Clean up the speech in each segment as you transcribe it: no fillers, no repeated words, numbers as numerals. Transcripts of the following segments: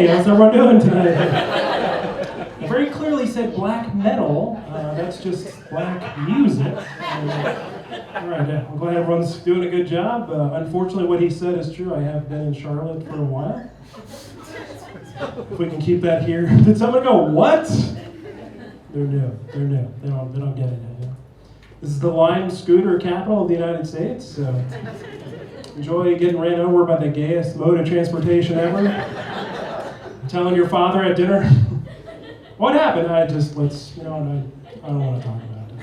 Hey, how's everyone doing today? I very clearly said black metal. That's just black music. All right, I'm glad everyone's doing a good job. Unfortunately, what he said is true. I have been in Charlotte for a while. If we can keep that here. Did someone go, what? They're new. They don't get it yet. This is the Lime Scooter capital of the United States. So enjoy getting ran over by the gayest mode of transportation ever. Telling your father at dinner, what happened? I don't want to talk about it.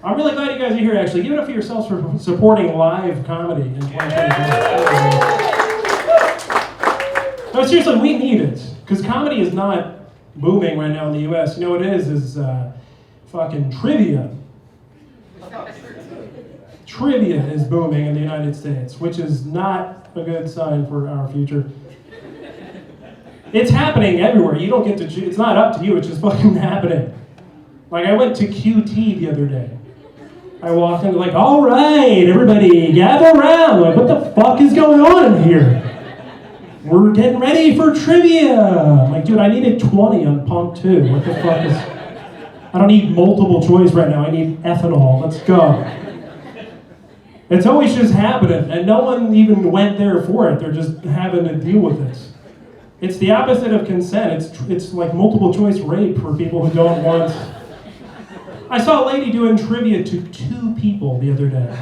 I'm really glad you guys are here, actually. Give it up for yourselves for supporting live comedy in 2023. No, seriously, we need it. Because comedy is not booming right now in the US. You know what it is fucking trivia. Trivia is booming in the United States, which is not a good sign for our future. It's happening everywhere. You don't get to choose. It's not up to you. It's just fucking happening. Like, I went to QT the other day. I walked in, like, all right, everybody, gather around. Like, what the fuck is going on in here? We're getting ready for trivia. I'm like, dude, I needed 20 on pump 2. What the fuck is... I don't need multiple choice right now. I need ethanol. Let's go. It's always just happening, and no one even went there for it. They're just having to deal with it. It's the opposite of consent. It's like multiple choice rape for people who don't want... I saw a lady doing trivia to 2 people the other day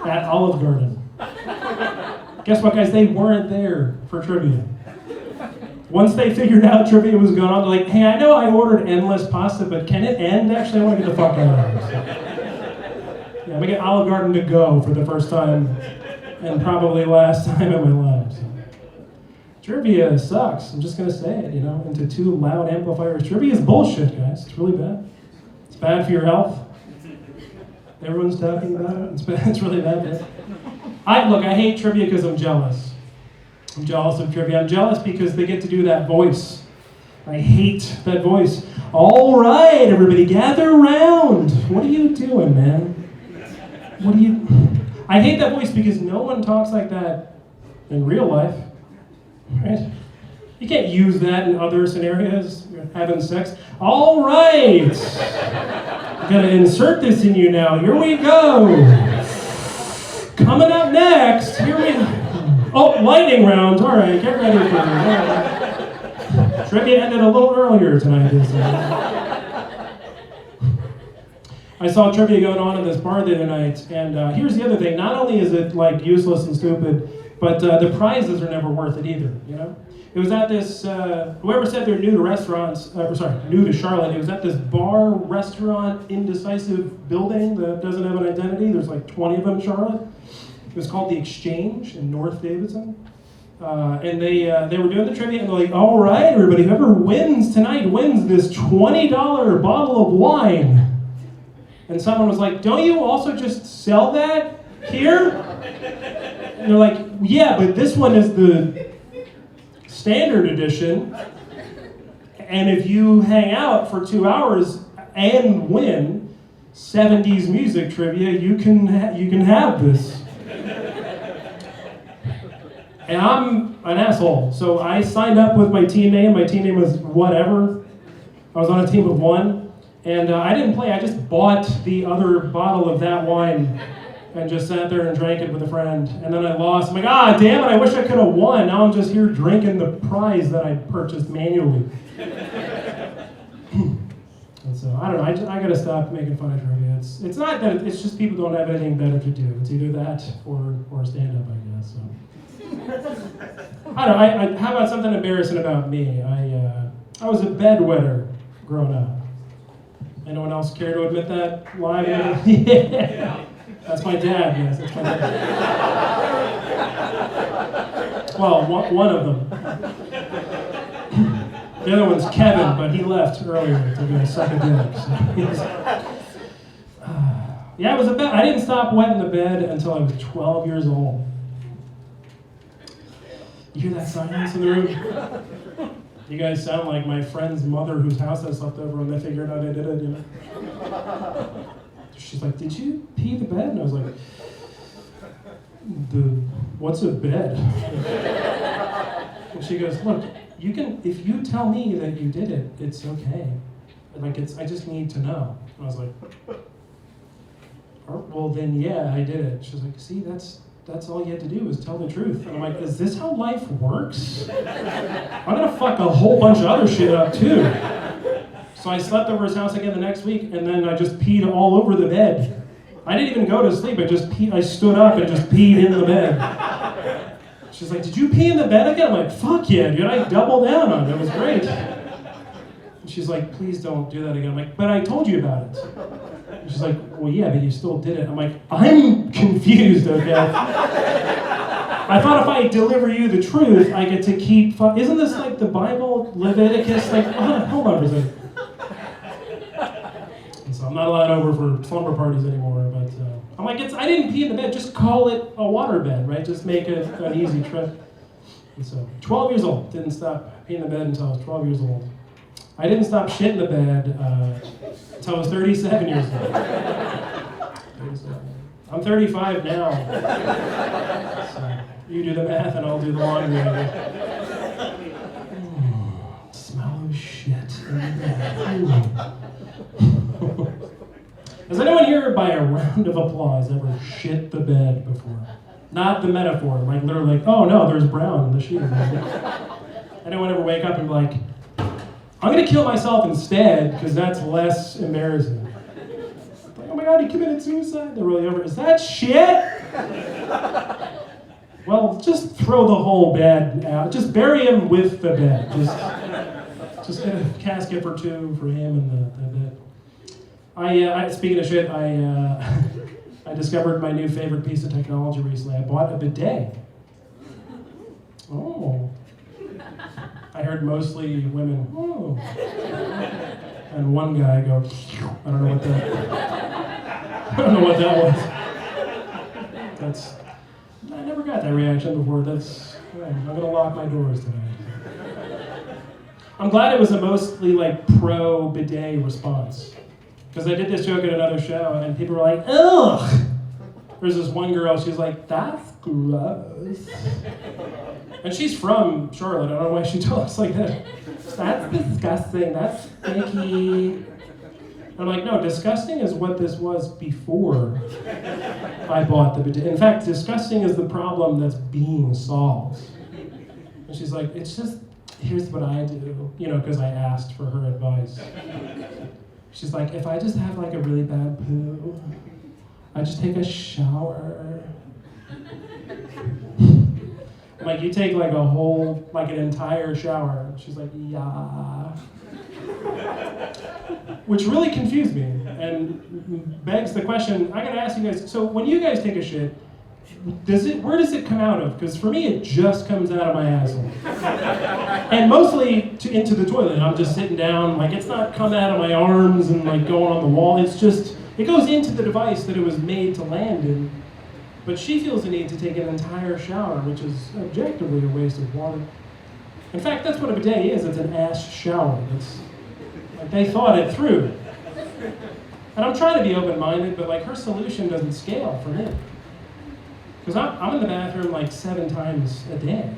at Olive Garden. Guess what, guys? They weren't there for trivia. Once they figured out trivia was going on, they're like, hey, I know I ordered endless pasta, but can it end? Actually, I want to get the fuck out of here. Yeah, we get Olive Garden to go for the first time and probably last time in my life. So. Trivia sucks. I'm just going to say it, into 2 loud amplifiers. Trivia is bullshit, guys. It's really bad. It's bad for your health. Everyone's talking about it. It's bad. It's really bad. I hate trivia because I'm jealous. I'm jealous of trivia. I'm jealous because they get to do that voice. I hate that voice. All right, everybody, gather around. What are you doing, man? I hate that voice because no one talks like that in real life. Right? You can't use that in other scenarios. You're having sex. All right. I'm going to insert this in you now. Here we go. Coming up next. Oh, lightning round. All right, get ready for it. Trivia ended a little earlier tonight. I saw trivia going on in this bar the other night, and here's the other thing. Not only is it like useless and stupid, but the prizes are never worth it either, It was at this, whoever said they're new to restaurants, new to Charlotte, it was at this bar, restaurant, indecisive building that doesn't have an identity. There's like 20 of them in Charlotte. It was called The Exchange in North Davidson. And they were doing the trivia, and they're like, all right, everybody, whoever wins tonight wins this $20 bottle of wine. And someone was like, don't you also just sell that here? And they're like, yeah, but this one is the standard edition. And if you hang out for 2 hours and win 70s music trivia, you can have this. And I'm an asshole. So I signed up with my team name. My team name was whatever. I was on a team of 1. And I didn't play, I just bought the other bottle of that wine and just sat there and drank it with a friend. And then I lost. I'm like, damn it, I wish I could have won. Now I'm just here drinking the prize that I purchased manually. And so, I don't know, I gotta stop making fun of trivia. It's not that, it's just people don't have anything better to do. It's either that or stand up, I guess. So. I don't know, how about something embarrassing about me? I was a bedwetter growing up. Anyone else care to admit that live? Yeah. Yeah. That's my dad, yes. That's my dad. Well, one of them. The other one's Kevin, but he left earlier to go suck a dick. So yeah, I didn't stop wetting the bed until I was 12 years old. You hear that silence in the room? You guys sound like my friend's mother whose house I slept over when they figured out I did it, She's like, did you pee the bed? And I was like, what's a bed? And she goes, look, if you tell me that you did it, it's okay. Like, I just need to know. And I was like, oh, well then, yeah, I did it. She was like, see, that's all you had to do is tell the truth. And I'm like, is this how life works? I'm gonna fuck a whole bunch of other shit up too. So I slept over his house again the next week, and then I just peed all over the bed. I didn't even go to sleep, I stood up and just peed in the bed. She's like, did you pee in the bed again? I'm like, fuck yeah, dude, I doubled down on it, it was great. And she's like, please don't do that again. I'm like, but I told you about it. And she's like, well, yeah, but you still did it. I'm like, I'm confused, okay? I thought if I deliver you the truth, I get to keep, isn't this like the Bible, Leviticus? Like, hold on for a second. And so I'm not allowed over for slumber parties anymore, but I'm like, I didn't pee in the bed, just call it a water bed, right? Just make it an easy trip. And so, 12 years old, didn't stop peeing in the bed until I was 12 years old. I didn't stop shit in the bed until I was 37 years old. I'm 35 now. So you do the math and I'll do the laundry. Smell of shit in the bed. Has anyone here, by a round of applause, ever shit the bed before? Not the metaphor, like literally like, oh no, there's brown in the sheet. Anyone ever wake up and be like, I'm gonna kill myself instead, because that's less embarrassing. Like, oh my god, he committed suicide. They're really over. Is that shit? Well, just throw the whole bed out. Just bury him with the bed. Just get a casket for two for him and the bed. Speaking of shit, I discovered my new favorite piece of technology recently. I bought a bidet. Oh. I heard mostly women, oh. And one guy go, I don't know what that was. I never got that reaction before. I'm gonna lock my doors tonight. I'm glad it was a mostly like pro bidet response. Because I did this joke at another show and people were like, ugh! There's this one girl, she's like, that's gross. And she's from Charlotte, I don't know why she talks like that. That's disgusting, that's icky. And I'm like, no, disgusting is what this was before I bought the bidet. In fact, disgusting is the problem that's being solved. And she's like, it's just, here's what I do, because I asked for her advice. She's like, if I just have like a really bad poo, I just take a shower. I'm like, you take like an entire shower. She's like, yeah. Which really confused me and begs the question, I gotta ask you guys, so when you guys take a shit, where does it come out of? Because for me, it just comes out of my asshole. And mostly into the toilet. I'm just sitting down, like it's not coming out of my arms and like going on the wall. It's just, it goes into the device that it was made to land in. But she feels the need to take an entire shower, which is objectively a waste of water. In fact, that's what a bidet is. It's an ass shower. It's like they thought it through. And I'm trying to be open-minded, but like her solution doesn't scale for me. Because I'm in the bathroom like 7 times a day.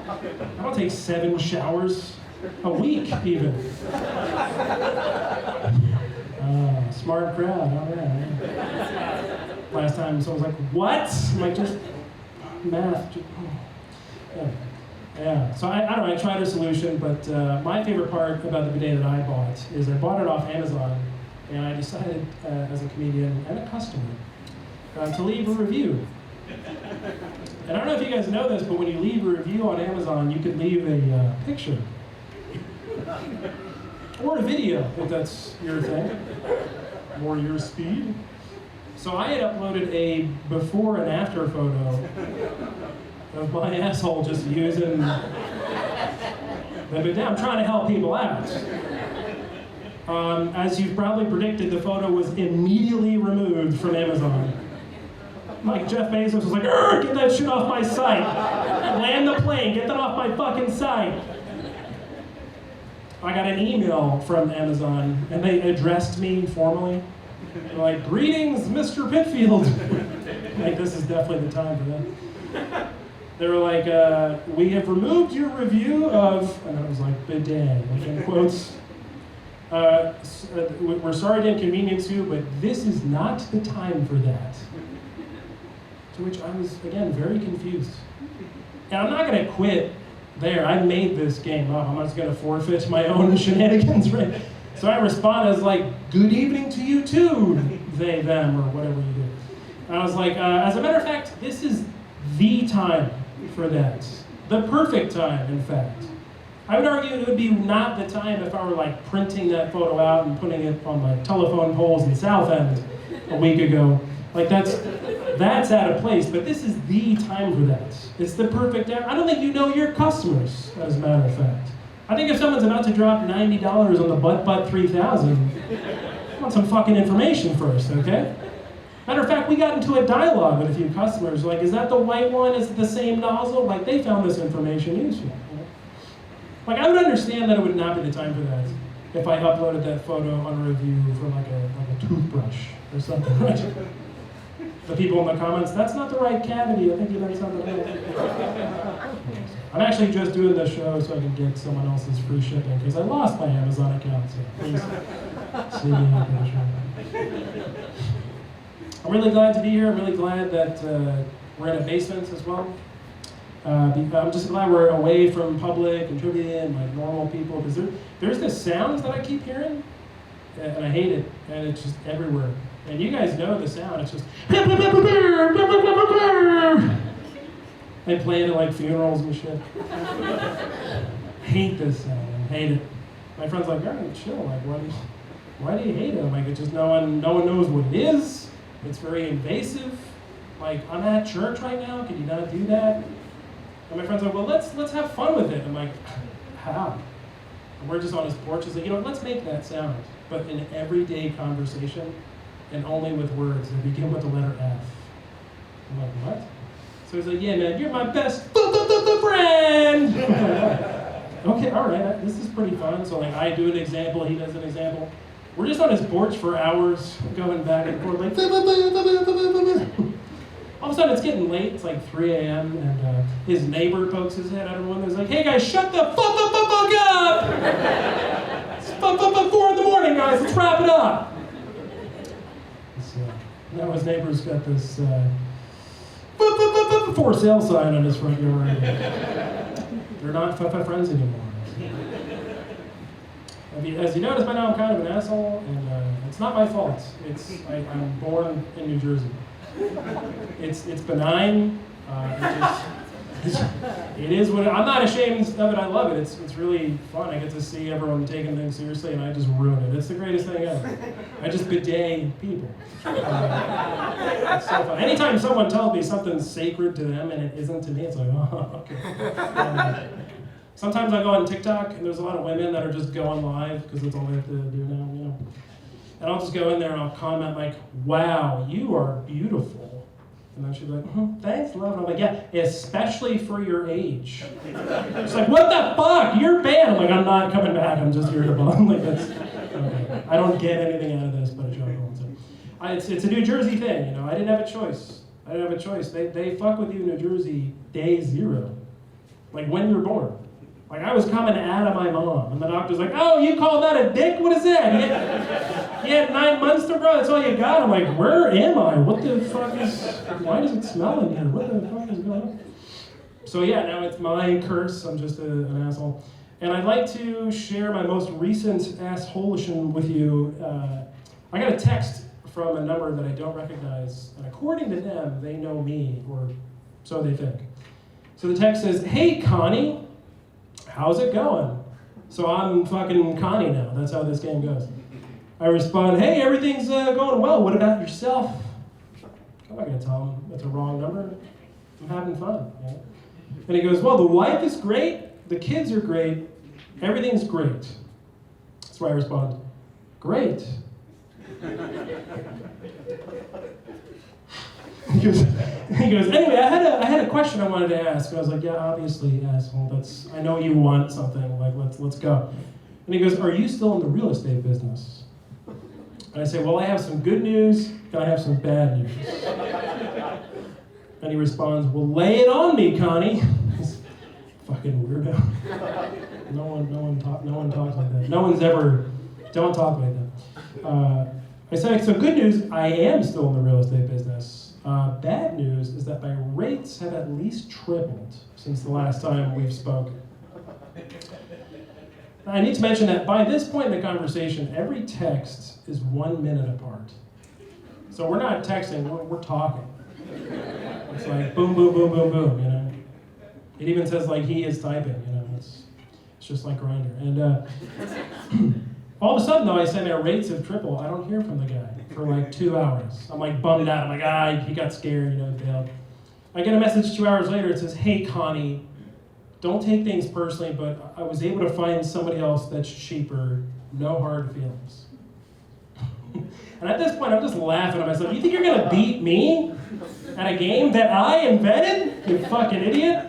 I don't take 7 showers a week, even. Smart crowd, all right. Last time someone was like, what? I'm like, just math. Yeah. So I don't know, I tried a solution, but my favorite part about the bidet that I bought is I bought it off Amazon, and I decided as a comedian and a customer to leave a review. And I don't know if you guys know this, but when you leave a review on Amazon, you can leave a picture. Or a video, if that's your thing. Or your speed. So I had uploaded a before and after photo of my asshole just using the bidet. I'm trying to help people out. As you've probably predicted, the photo was immediately removed from Amazon. Like Jeff Bezos was like, get that shit off my site. Land the plane, get that off my fucking site. I got an email from Amazon, and they addressed me formally. They're like, greetings, Mr. Pittfield. Like, this is definitely the time for that. They were like, we have removed your review of, and I was like, bidet, like in quotes. We're sorry to inconvenience you, but this is not the time for that. To which I was, again, very confused. And I'm not going to quit there. I made this game up. I'm just going to forfeit my own shenanigans, right? So I respond as like, good evening to you too, they, them, or whatever you do. And I was like, as a matter of fact, this is the time for that. The perfect time, in fact. I would argue it would be not the time if I were like printing that photo out and putting it on my telephone poles in Southend a week ago. Like that's out of place, but this is the time for that. It's the perfect time. I don't think you know your customers, as a matter of fact. I think if someone's about to drop $90 on the Butt 3000, I want some fucking information first, okay? Matter of fact, we got into a dialogue with a few customers, like, is that the white one? Is it the same nozzle? Like, they found this information useful. You know? Like, I would understand that it would not be the time for that if I uploaded that photo on a review for like a toothbrush or something, right? The people in the comments, that's not the right cavity, I think you meant something else. I'm actually just doing this show so I can get someone else's free shipping, because I lost my Amazon account, so please see me for the show. I'm really glad to be here. I'm really glad that we're in a basement as well. I'm just glad we're away from public and trivia and like normal people, because there's this sounds that I keep hearing, and I hate it, and it's just everywhere. And you guys know the sound. It's just they play it at like funerals and shit. Hate this sound. I hate it. My friend's like, all right, chill. Like, why do you hate it? I'm like, it's just no one knows what it is. It's very invasive. Like, I'm at church right now. Can you not do that? And my friend's like, well, let's have fun with it. I'm like, how? And we're just on his porch. He's like, let's make that sound, but in everyday conversation, and only with words that begin with the letter F. I'm like, what? So he's like, yeah, man, you're my best friend. Okay, all right, this is pretty fun. So like, I do an example, he does an example. We're just on his porch for hours, going back and forth, like, all of a sudden it's getting late, it's like 3 a.m., and his neighbor pokes his head out of the window. He's like, hey guys, shut the fuck up! It's 4 in the morning, guys, let's wrap it up. So, now his neighbor's got this for sale sign on his front yard. They're not friends anymore. As you notice by now, I'm kind of an asshole, and it's not my fault. I'm born in New Jersey. It's benign. It is what I'm not ashamed of it. I love it. It's really fun. I get to see everyone taking things seriously, and I just ruin it. It's the greatest thing ever. I just bidet people. It's so fun. Anytime someone tells me something's sacred to them and it isn't to me, it's like, oh, okay. Sometimes I go on TikTok, and there's a lot of women that are just going live, because that's all they have to do now, And I'll just go in there and I'll comment like, wow, you are beautiful. And then she'll be like, thanks, love. And I'm like, yeah, especially for your age. She's like, what the fuck? You're banned. I'm like, I'm not coming back. I'm just here to bond. Like, okay. I don't get anything out of this but a chuckle. So, it's a New Jersey thing, I didn't have a choice. They fuck with you in New Jersey day zero. Like when you're born. Like, I was coming out of my mom, and the doctor's like, oh, you call that a dick? What is that? You had 9 months to grow, that's all you got? I'm like, where am I? What the fuck why does it smell in here? What the fuck is going on? So yeah, now it's my curse, I'm just an asshole. And I'd like to share my most recent assholation with you. I got a text from a number that I don't recognize, and according to them, they know me, or so they think. So the text says, hey, Connie. How's it going? So I'm fucking Connie now. That's how this game goes. I respond, hey, everything's going well. What about yourself? I'm not going to tell him that's a wrong number. I'm having fun. And he goes, well, the wife is great. The kids are great. Everything's great. That's why I respond, great. He goes, anyway, I had a question I wanted to ask. And I was like, yeah, obviously, asshole. I know you want something. Like, let's go. And he goes, are you still in the real estate business? And I say, well, I have some good news, and I have some bad news. And he responds, well, lay it on me, Connie. Fucking weirdo. No one talks like that. Don't talk like that. I said, so good news, I am still in the real estate business. Bad news is that my rates have at least tripled since the last time we've spoken. I need to mention that by this point in the conversation, every text is 1 minute apart. So we're not texting, we're talking. It's like boom, boom, boom, boom, boom, you know. It even says like he is typing, you know. It's just like Grindr. And all of a sudden, though, I say my rates have tripled. I don't hear from the guy for like 2 hours. I'm like bummed out. I'm like, he got scared, you know, bailed. I get a message 2 hours later. It says, hey, Connie, don't take things personally, but I was able to find somebody else that's cheaper. No hard feelings. And at this point, I'm just laughing at myself. You think you're going to beat me at a game that I invented? You fucking idiot.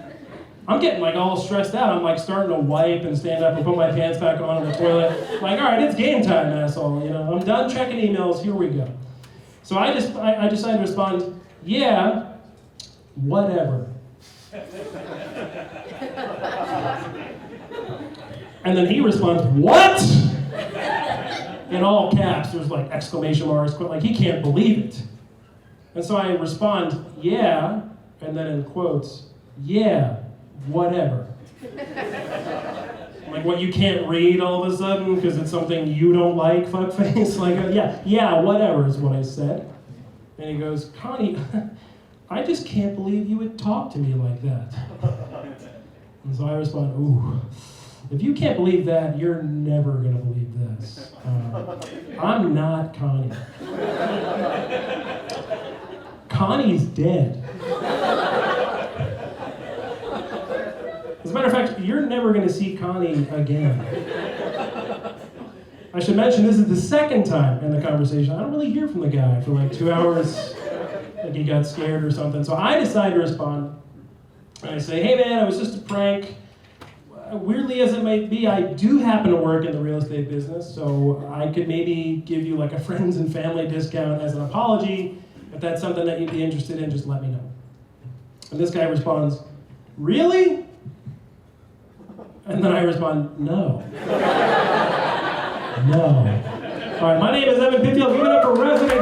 I'm getting like all stressed out. I'm like starting to wipe and stand up and put my pants back on in the toilet. Like, all right, it's game time, asshole. You know, I'm done checking emails. Here we go. So I decided to respond, yeah, whatever. And then he responds, what? In all caps, there's like exclamation marks, like he can't believe it. And so I respond, yeah, and then in quotes, yeah, whatever. Like what you can't read all of a sudden because it's something you don't like, fuckface? Like, yeah, whatever is what I said. And he goes, Connie, I just can't believe you would talk to me like that. And so I respond, ooh, if you can't believe that, you're never going to believe this. I'm not Connie. Connie's dead. As a matter of fact, you're never going to see Connie again. I should mention this is the second time in the conversation. I don't really hear from the guy for like 2 hours, like he got scared or something. So I decide to respond. I say, hey man, it was just a prank. Weirdly as it might be, I do happen to work in the real estate business, so I could maybe give you like a friends and family discount as an apology. If that's something that you'd be interested in, just let me know. And this guy responds, really? And then I respond, no. No. All right, my name is Evan Pittfield. Give it up for resident